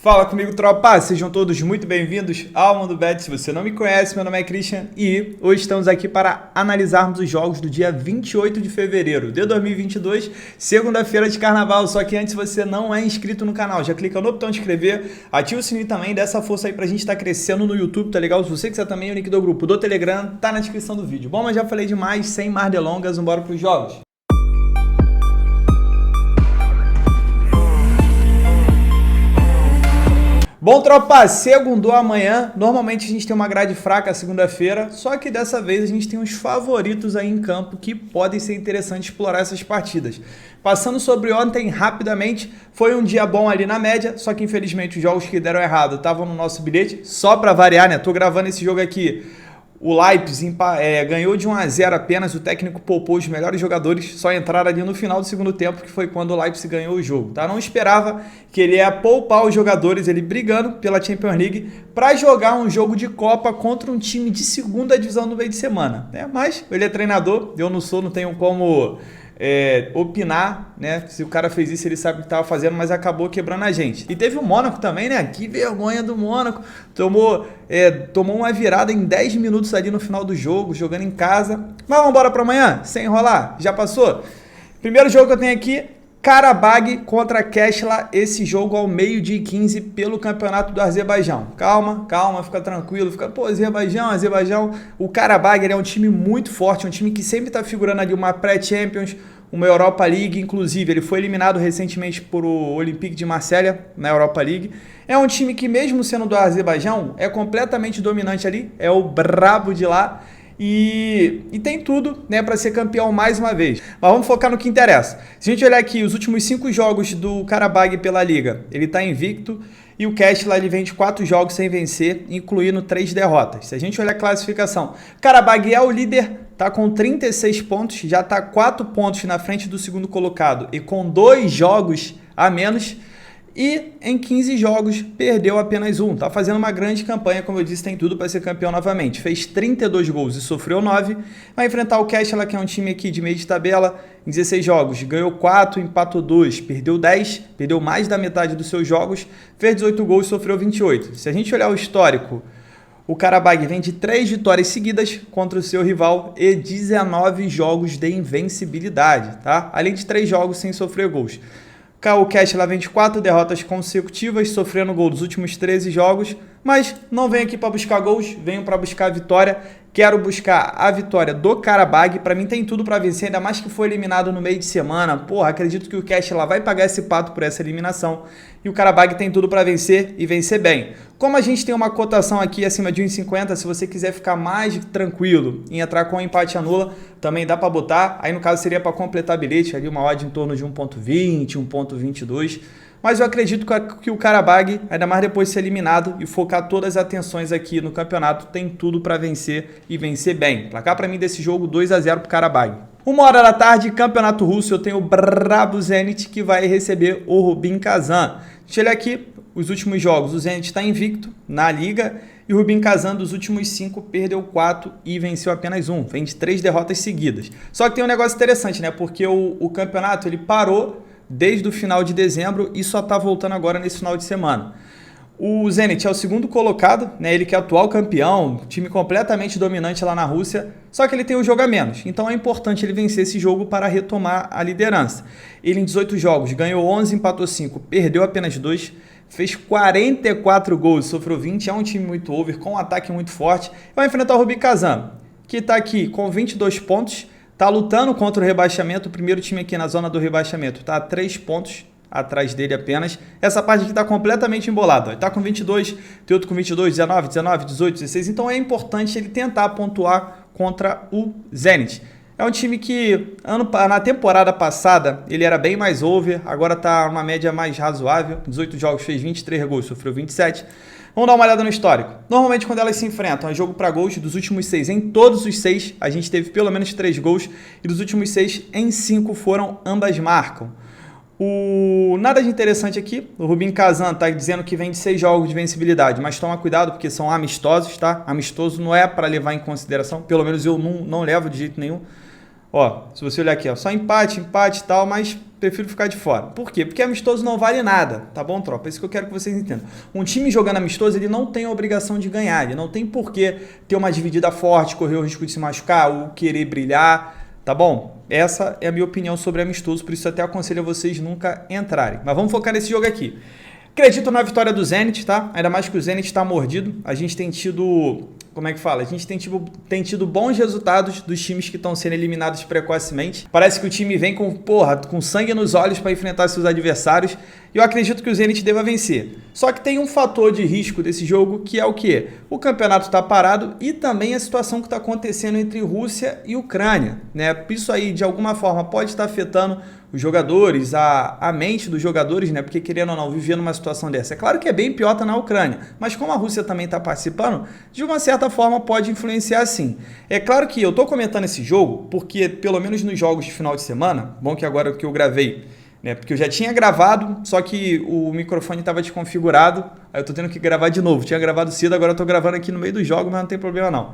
Fala comigo, tropa! Sejam todos muito bem-vindos ao Mundo Bet. Se você não me conhece, meu nome é Christian e hoje estamos aqui para analisarmos os jogos do dia 28 de fevereiro de 2022, segunda-feira de carnaval. Só que antes, se você não é inscrito no canal, já clica no botão de inscrever, ativa o sininho também, dá essa força aí pra gente estar crescendo no YouTube, tá legal? Se você quiser também, o link do grupo do Telegram tá na descrição do vídeo. Bom, mas já falei demais, sem mais delongas, vambora pros jogos. Bom, tropa, segundou amanhã. Normalmente a gente tem uma grade fraca segunda-feira, só que dessa vez a gente tem uns favoritos aí em campo que podem ser interessantes explorar essas partidas. Passando sobre ontem rapidamente, foi um dia bom ali na média, só que infelizmente os jogos que deram errado estavam no nosso bilhete, só pra variar, né? Tô gravando esse jogo aqui. O Leipzig ganhou de 1-0 apenas, o técnico poupou os melhores jogadores, só entraram ali no final do segundo tempo, que foi quando o Leipzig ganhou o jogo. Tá? Não esperava que ele ia poupar os jogadores, ele brigando pela Champions League, para jogar um jogo de Copa contra um time de segunda divisão no meio de semana. Né? Mas ele é treinador, eu não sou, não tenho como opinar, né? Se o cara fez isso, ele sabe o que estava fazendo, mas acabou quebrando a gente. E teve o Mônaco também, né? Que vergonha do Mônaco. Tomou uma virada em 10 minutos ali no final do jogo, jogando em casa. Mas vamos embora para amanhã, sem enrolar. Já passou? Primeiro jogo que eu tenho aqui, Karabag contra Keshla, esse jogo ao 12h15 pelo campeonato do Azerbaijão. Calma, fica tranquilo, Azerbaijão. O Karabag ele é um time muito forte, um time que sempre está figurando ali uma pré-Champions, uma Europa League, inclusive ele foi eliminado recentemente por o Olympique de Marselha na Europa League. É um time que mesmo sendo do Azerbaijão, é completamente dominante ali, é o brabo de lá. E tem tudo, né, para ser campeão mais uma vez. Mas vamos focar no que interessa. Se a gente olhar aqui os últimos 5 jogos do Karabag pela Liga, ele está invicto e o Keshla ele vem de 4 jogos sem vencer, incluindo 3 derrotas. Se a gente olhar a classificação, Karabag é o líder, tá com 36 pontos, já está 4 pontos na frente do segundo colocado e com 2 jogos a menos. E em 15 jogos perdeu apenas 1. Tá fazendo uma grande campanha, como eu disse, tem tudo para ser campeão novamente. Fez 32 gols e sofreu 9. Vai enfrentar o Keshla, que é um time aqui de meio de tabela, em 16 jogos. Ganhou 4, empatou 2, perdeu 10, perdeu mais da metade dos seus jogos, fez 18 gols e sofreu 28. Se a gente olhar o histórico, o Karabag vem de 3 vitórias seguidas contra o seu rival e 19 jogos de invencibilidade, tá? Além de 3 jogos sem sofrer gols. O Keshla vem de 4 derrotas consecutivas, sofrendo gol dos últimos 13 jogos, mas não venho aqui para buscar gols, venho para buscar a vitória. Quero buscar a vitória do Karabag, para mim tem tudo para vencer, ainda mais que foi eliminado no meio de semana. Porra, acredito que o Keshla vai pagar esse pato por essa eliminação e o Karabag tem tudo para vencer e vencer bem. Como a gente tem uma cotação aqui acima de 1,50, se você quiser ficar mais tranquilo em entrar com empate anula, também dá para botar. Aí no caso seria para completar bilhete, ali uma odd em torno de 1,20, 1,22. Mas eu acredito que o Karabag, ainda mais depois de ser eliminado e focar todas as atenções aqui no campeonato, tem tudo para vencer e vencer bem. Placar para mim desse jogo 2-0 para o Karabag. 1h da tarde, campeonato russo, eu tenho o brabo Zenit que vai receber o Rubin Kazan. Deixa eu olhar aqui os últimos jogos. O Zenit está invicto na liga e o Rubin Kazan dos últimos 5 perdeu 4 e venceu apenas 1. Vem de 3 derrotas seguidas. Só que tem um negócio interessante, né? Porque o campeonato ele parou desde o final de dezembro e só está voltando agora nesse final de semana. O Zenit é o segundo colocado, né? Ele que é atual campeão, time completamente dominante lá na Rússia, só que ele tem um jogo a menos. Então é importante ele vencer esse jogo para retomar a liderança. Ele em 18 jogos ganhou 11, empatou 5, perdeu apenas 2, fez 44 gols, sofreu 20, é um time muito over, com um ataque muito forte. Vai enfrentar o Rubin Kazan, que está aqui com 22 pontos, está lutando contra o rebaixamento, o primeiro time aqui na zona do rebaixamento está a 3 pontos atrás dele apenas. Essa parte aqui está completamente embolada. Está com 22, tem outro com 22, 19, 18, 16. Então é importante ele tentar pontuar contra o Zenit. É um time que na temporada passada ele era bem mais over, agora está uma média mais razoável. 18 jogos, fez 23 gols, sofreu 27. Vamos dar uma olhada no histórico. Normalmente quando elas se enfrentam, é jogo para gols dos últimos 6. Em todos os 6 a gente teve pelo menos 3 gols e dos últimos 6 em 5 foram ambas marcam. Nada de interessante aqui, o Rubin Kazan está dizendo que vem de 6 jogos de vencibilidade, mas toma cuidado porque são amistosos, tá? Amistoso não é para levar em consideração, pelo menos eu não levo de jeito nenhum. Ó, se você olhar aqui, ó, só empate e tal, mas prefiro ficar de fora. Por quê? Porque amistoso não vale nada, tá bom, tropa? É isso que eu quero que vocês entendam. Um time jogando amistoso, ele não tem a obrigação de ganhar, ele não tem por que ter uma dividida forte, correr o risco de se machucar ou querer brilhar, tá bom? Essa é a minha opinião sobre amistoso, por isso eu até aconselho a vocês nunca entrarem. Mas vamos focar nesse jogo aqui. Acredito na vitória do Zenit, tá? Ainda mais que o Zenit está mordido. A gente tem tido... Como é que fala? A gente tem tido bons resultados dos times que estão sendo eliminados precocemente. Parece que o time vem com sangue nos olhos para enfrentar seus adversários. E eu acredito que o Zenit deva vencer. Só que tem um fator de risco desse jogo, que é o quê? O campeonato está parado e também a situação que está acontecendo entre Rússia e Ucrânia, né? Isso aí, de alguma forma, pode estar afetando os jogadores, a mente dos jogadores, né? Porque, querendo ou não, viver numa situação dessa. É claro que é bem pior tá na Ucrânia, mas como a Rússia também está participando, de uma certa forma pode influenciar sim. É claro que eu estou comentando esse jogo porque, pelo menos nos jogos de final de semana, bom que agora que eu gravei, né? Porque eu já tinha gravado, só que o microfone estava desconfigurado, aí eu estou tendo que gravar de novo. Tinha gravado cedo, agora eu estou gravando aqui no meio do jogo, mas não tem problema não.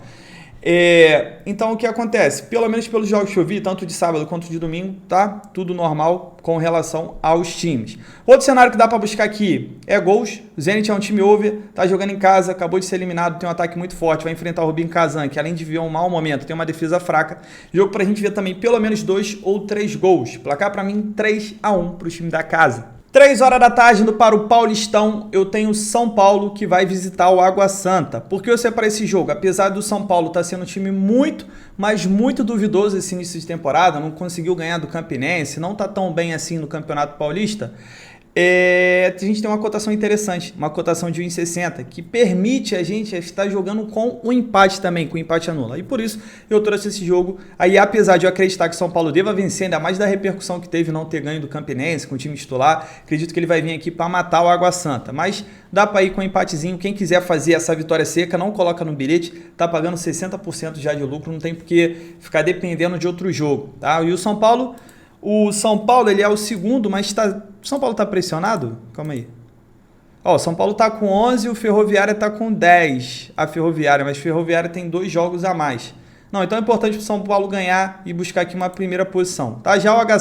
Então o que acontece? Pelo menos pelos jogos que eu vi, tanto de sábado quanto de domingo, tá tudo normal com relação aos times. Outro cenário que dá para buscar aqui é gols. O Zenit é um time over, tá jogando em casa, acabou de ser eliminado, tem um ataque muito forte, vai enfrentar o Rubin Kazan, que além de ver um mau momento, tem uma defesa fraca. Jogo pra gente ver também pelo menos 2 ou 3 gols. Placar pra mim 3-1 pro time da casa. 3 horas da tarde indo para o Paulistão, eu tenho São Paulo que vai visitar o Água Santa. Por que eu separei esse jogo? Apesar do São Paulo estar sendo um time muito, mas muito duvidoso esse início de temporada, não conseguiu ganhar do Campinense, não está tão bem assim no Campeonato Paulista, a gente tem uma cotação interessante, uma cotação de 1,60, que permite a gente estar jogando com o empate também, com o empate anula. E por isso eu trouxe esse jogo. Aí, apesar de eu acreditar que o São Paulo deva vencer, ainda mais da repercussão que teve não ter ganho do Campinense, com o time titular, acredito que ele vai vir aqui para matar o Água Santa. Mas dá para ir com um empatezinho. Quem quiser fazer essa vitória seca, não coloca no bilhete, tá pagando 60% já de lucro, não tem por que ficar dependendo de outro jogo, tá? E o São Paulo... ele é o segundo, mas o São Paulo tá pressionado? Calma aí. Ó, o São Paulo tá com 11 e o Ferroviária tá com 10. A Ferroviária, mas a Ferroviária tem 2 jogos a mais. Não, então é importante o São Paulo ganhar e buscar aqui uma primeira posição. Tá? Já o Água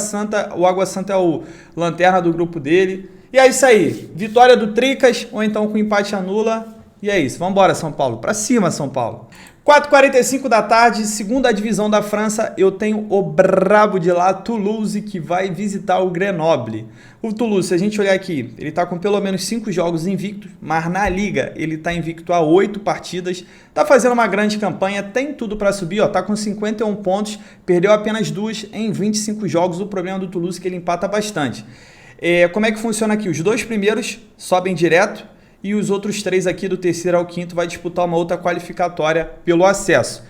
Santa é o lanterna do grupo dele. E é isso aí. Vitória do Tricas, ou então com empate anula. E é isso. Vambora, São Paulo. Pra cima, São Paulo. 4h45 da tarde, segunda divisão da França, eu tenho o brabo de lá, Toulouse, que vai visitar o Grenoble. O Toulouse, se a gente olhar aqui, ele está com pelo menos 5 jogos invictos, mas na Liga ele está invicto a 8 partidas, está fazendo uma grande campanha, tem tudo para subir, está com 51 pontos, perdeu apenas 2 em 25 jogos. O problema do Toulouse é que ele empata bastante. Como é que funciona aqui? Os 2 primeiros sobem direto, e os outros 3 aqui, do terceiro ao quinto, vai disputar uma outra qualificatória pelo acesso.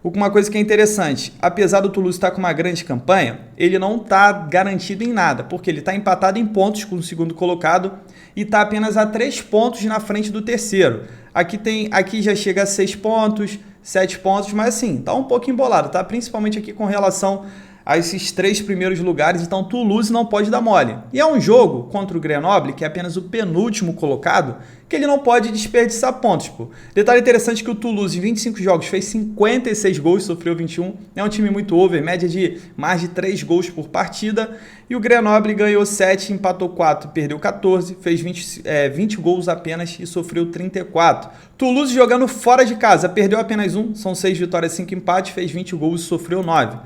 Uma coisa que é interessante, apesar do Toulouse estar com uma grande campanha, ele não está garantido em nada, porque ele está empatado em pontos com o segundo colocado e está apenas a 3 pontos na frente do terceiro. Aqui já chega a 6 pontos, 7 pontos, mas assim, está um pouco embolado, tá? Principalmente aqui com relação a esses 3 primeiros lugares, então Toulouse não pode dar mole. E é um jogo contra o Grenoble, que é apenas o penúltimo colocado, que ele não pode desperdiçar pontos. Pô. Detalhe interessante que o Toulouse, em 25 jogos, fez 56 gols, sofreu 21. É um time muito over, média de mais de 3 gols por partida. E o Grenoble ganhou 7, empatou 4, perdeu 14, fez 20 gols apenas e sofreu 34. Toulouse jogando fora de casa, perdeu apenas 1, são 6 vitórias, 5 empates, fez 20 gols e sofreu 9.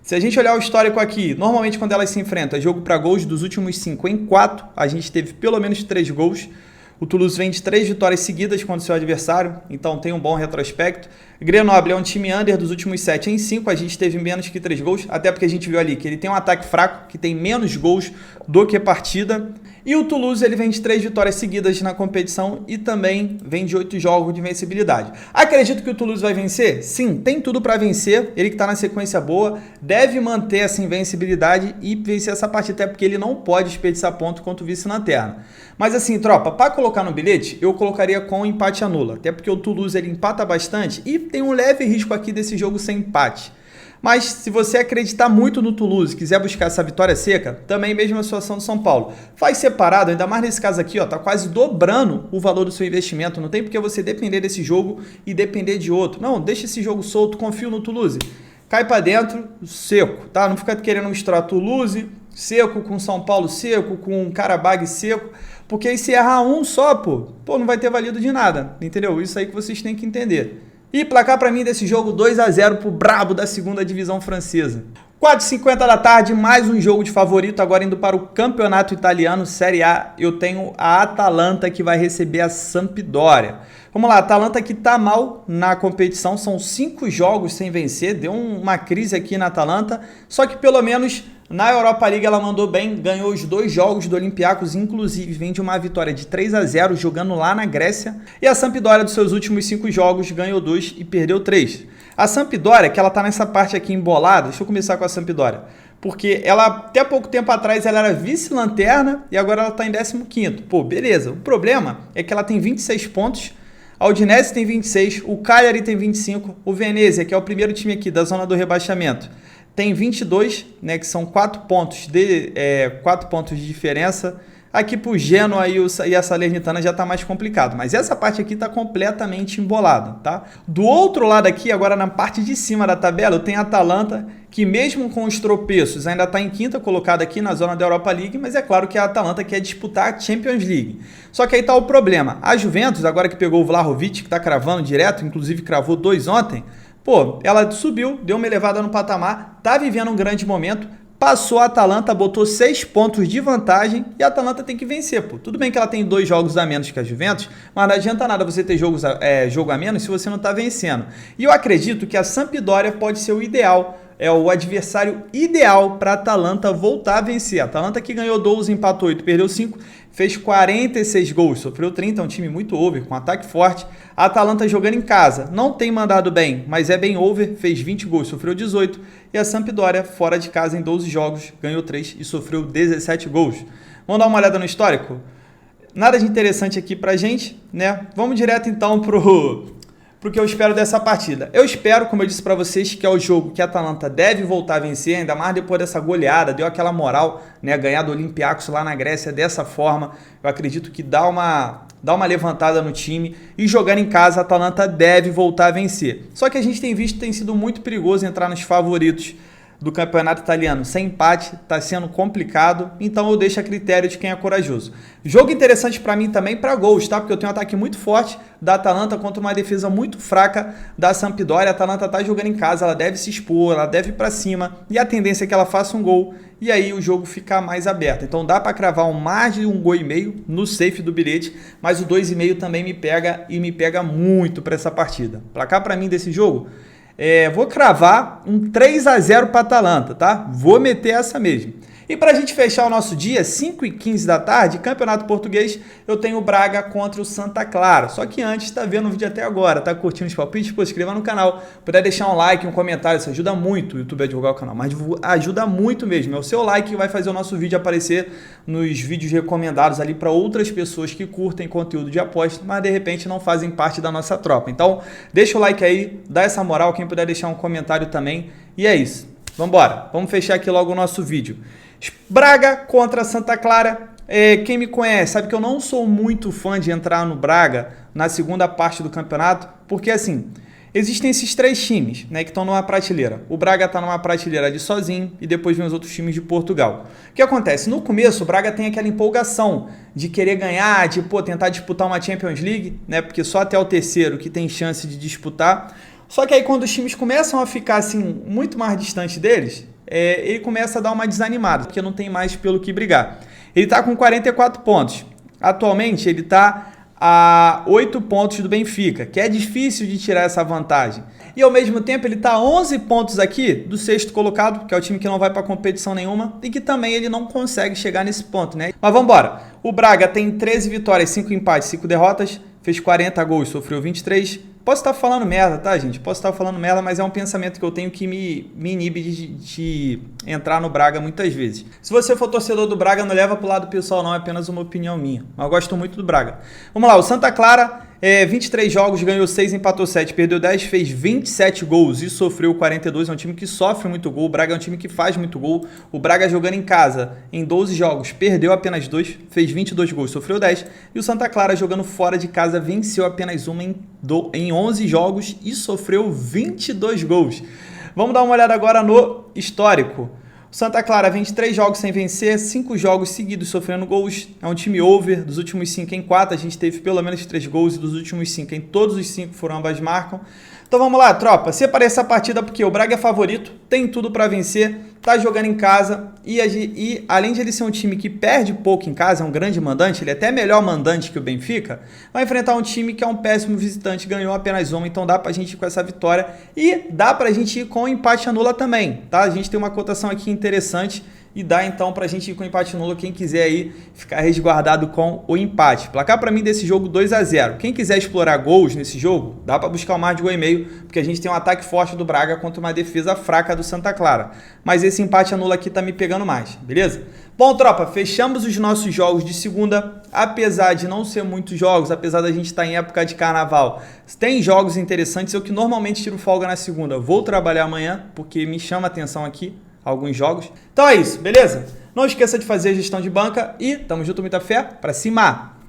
Se a gente olhar o histórico aqui, normalmente quando elas se enfrentam, jogo para gols, dos últimos 5 em 4, a gente teve pelo menos 3 gols. O Toulouse vem de 3 vitórias seguidas contra o seu adversário, então tem um bom retrospecto. Grenoble é um time under dos últimos 7 em 5, a gente teve menos que 3 gols, até porque a gente viu ali que ele tem um ataque fraco, que tem menos gols do que partida. E o Toulouse ele vem de 3 vitórias seguidas na competição e também vem de 8 jogos de invencibilidade. Acredito que o Toulouse vai vencer? Sim, tem tudo para vencer, ele que está na sequência boa, deve manter essa invencibilidade e vencer essa partida, até porque ele não pode desperdiçar ponto contra o vice-lanterna. Mas assim, tropa, para colocar no bilhete, eu colocaria com empate anula, até porque o Toulouse ele empata bastante e tem um leve risco aqui desse jogo sem empate. Mas se você acreditar muito no Toulouse, quiser buscar essa vitória seca, também mesma situação do São Paulo. Faz separado, ainda mais nesse caso aqui, ó, tá quase dobrando o valor do seu investimento. Não tem porque você depender desse jogo e depender de outro. Não, deixa esse jogo solto, confio no Toulouse. cai para dentro, seco, tá? Não fica querendo misturar Toulouse seco com São Paulo seco, com Karabag seco, porque aí se errar um só, pô, não vai ter valido de nada, entendeu? Isso aí que vocês têm que entender. E placar para mim desse jogo 2-0 pro brabo da segunda divisão francesa. 4h50 da tarde, mais um jogo de favorito, agora indo para o campeonato italiano, Série A, eu tenho a Atalanta que vai receber a Sampdoria. Vamos lá, a Atalanta que tá mal na competição, são 5 jogos sem vencer, deu uma crise aqui na Atalanta, só que pelo menos na Europa League ela mandou bem, ganhou os 2 jogos do Olympiacos, inclusive vem de uma vitória de 3-0 jogando lá na Grécia, e a Sampdoria dos seus últimos 5 jogos ganhou 2 e perdeu 3. A Sampdoria, que ela tá nessa parte aqui embolada, deixa eu começar com a Sampdoria, porque ela até pouco tempo atrás ela era vice-lanterna e agora ela tá em 15º. Pô, beleza, o problema é que ela tem 26 pontos, a Udinese tem 26, o Cagliari tem 25, o Venezia, que é o primeiro time aqui da zona do rebaixamento, tem 22, né, que são 4 pontos de diferença. Aqui pro Genoa e a Salernitana já tá mais complicado, mas essa parte aqui tá completamente embolada, tá? Do outro lado aqui, agora na parte de cima da tabela, eu tenho a Atalanta, que mesmo com os tropeços ainda tá em 5ª colocada aqui na zona da Europa League, mas é claro que a Atalanta quer disputar a Champions League. Só que aí tá o problema, a Juventus, agora que pegou o Vlahovic, que tá cravando direto, inclusive cravou 2 ontem, pô, ela subiu, deu uma elevada no patamar, tá vivendo um grande momento, passou a Atalanta, botou 6 pontos de vantagem e a Atalanta tem que vencer, pô. Tudo bem que ela tem 2 jogos a menos que a Juventus, mas não adianta nada você ter jogo a menos se você não tá vencendo. E eu acredito que a Sampdoria pode ser o ideal, o adversário ideal para a Atalanta voltar a vencer. A Atalanta que ganhou 12, empatou 8, perdeu 5, fez 46 gols, sofreu 30, é um time muito over, com ataque forte. A Atalanta jogando em casa, não tem mandado bem, mas é bem over, fez 20 gols, sofreu 18. E a Sampdoria, fora de casa em 12 jogos, ganhou 3 e sofreu 17 gols. Vamos dar uma olhada no histórico? Nada de interessante aqui pra gente, né? Vamos direto então pro que eu espero dessa partida. Eu espero, como eu disse para vocês, que é o jogo que a Atalanta deve voltar a vencer, ainda mais depois dessa goleada, deu aquela moral, né, ganhar do Olympiacos lá na Grécia dessa forma. Eu acredito que dá uma levantada no time e jogar em casa a Atalanta deve voltar a vencer. Só que a gente tem visto que tem sido muito perigoso entrar nos favoritos do campeonato italiano. Sem empate, está sendo complicado, então eu deixo a critério de quem é corajoso. Jogo interessante para mim também para gols, tá? Porque eu tenho um ataque muito forte da Atalanta contra uma defesa muito fraca da Sampdoria. A Atalanta está jogando em casa, ela deve se expor, ela deve ir para cima e a tendência é que ela faça um gol e aí o jogo fica mais aberto. Então dá para cravar mais de 1,5 gols no safe do bilhete, mas o 2,5 também me pega e me pega muito para essa partida. Placar para mim desse jogo, vou cravar um 3-0 para a Atalanta, tá? Vou meter essa mesmo. E para a gente fechar o nosso dia, 5h15 da tarde, Campeonato Português, eu tenho o Braga contra o Santa Clara. Só que antes, tá vendo o vídeo até agora, tá curtindo os palpites? Pô, se inscreva no canal, puder deixar um like, um comentário, isso ajuda muito o YouTube a divulgar o canal, mas ajuda muito mesmo. É o seu like que vai fazer o nosso vídeo aparecer nos vídeos recomendados ali para outras pessoas que curtem conteúdo de aposta, mas de repente não fazem parte da nossa tropa. Então, deixa o like aí, dá essa moral, quem puder deixar um comentário também. E é isso. Vambora, vamos fechar aqui logo o nosso vídeo. Braga contra Santa Clara. Quem me conhece sabe que eu não sou muito fã de entrar no Braga na segunda parte do campeonato, porque assim, existem esses 3 times, né, que estão numa prateleira. O Braga está numa prateleira de sozinho e depois vem os outros times de Portugal. O que acontece? No começo o Braga tem aquela empolgação de querer ganhar, de tentar disputar uma Champions League, né, porque só até o terceiro que tem chance de disputar. Só que aí quando os times começam a ficar assim muito mais distante deles, ele começa a dar uma desanimada, porque não tem mais pelo que brigar. Ele está com 44 pontos. Atualmente ele está a 8 pontos do Benfica, que é difícil de tirar essa vantagem. E ao mesmo tempo ele está a 11 pontos aqui do 6º colocado, que é o time que não vai para competição nenhuma, e que também ele não consegue chegar nesse ponto, né? Mas vamos embora. O Braga tem 13 vitórias, 5 empates, 5 derrotas, fez 40 gols, sofreu 23. Posso estar falando merda, tá, gente? Posso estar falando merda, mas é um pensamento que eu tenho que me inibe de entrar no Braga muitas vezes. Se você for torcedor do Braga, não leva pro lado pessoal não, é apenas uma opinião minha. Mas eu gosto muito do Braga. Vamos lá, o Santa Clara, 23 jogos, ganhou 6, empatou 7, perdeu 10, fez 27 gols e sofreu 42. É um time que sofre muito gol, o Braga é um time que faz muito gol. O Braga jogando em casa, em 12 jogos, perdeu apenas 2, fez 22 gols, sofreu 10. E o Santa Clara jogando fora de casa, venceu apenas uma em 11 jogos e sofreu 22 gols. Vamos dar uma olhada agora no histórico. O Santa Clara vem de 3 jogos sem vencer, 5 jogos seguidos sofrendo gols. É um time over, dos últimos 5 em 4 a gente teve pelo menos 3 gols e dos últimos 5 em todos os 5 foram ambas marcam. Então vamos lá, tropa, separei essa partida porque o Braga é favorito, tem tudo para vencer, tá jogando em casa e além de ele ser um time que perde pouco em casa, é um grande mandante, ele é até melhor mandante que o Benfica, vai enfrentar um time que é um péssimo visitante, ganhou apenas uma, então dá pra gente ir com essa vitória e dá pra gente ir com o empate anula também, tá? A gente tem uma cotação aqui interessante e dá então pra gente ir com o empate nulo, quem quiser aí ficar resguardado com o empate. Placar pra mim desse jogo 2-0. Quem quiser explorar gols nesse jogo, dá pra buscar mais de 1,5, porque a gente tem um ataque forte do Braga contra uma defesa fraca do Santa Clara. Mas esse empate anula aqui tá me pegando mais, beleza? Bom, tropa, fechamos os nossos jogos de segunda, apesar de não ser muitos jogos, apesar da gente estar em época de carnaval, tem jogos interessantes, eu que normalmente tiro folga na segunda, vou trabalhar amanhã, porque me chama a atenção aqui alguns jogos. Então é isso, beleza? Não esqueça de fazer a gestão de banca e tamo junto, muita fé, pra cima!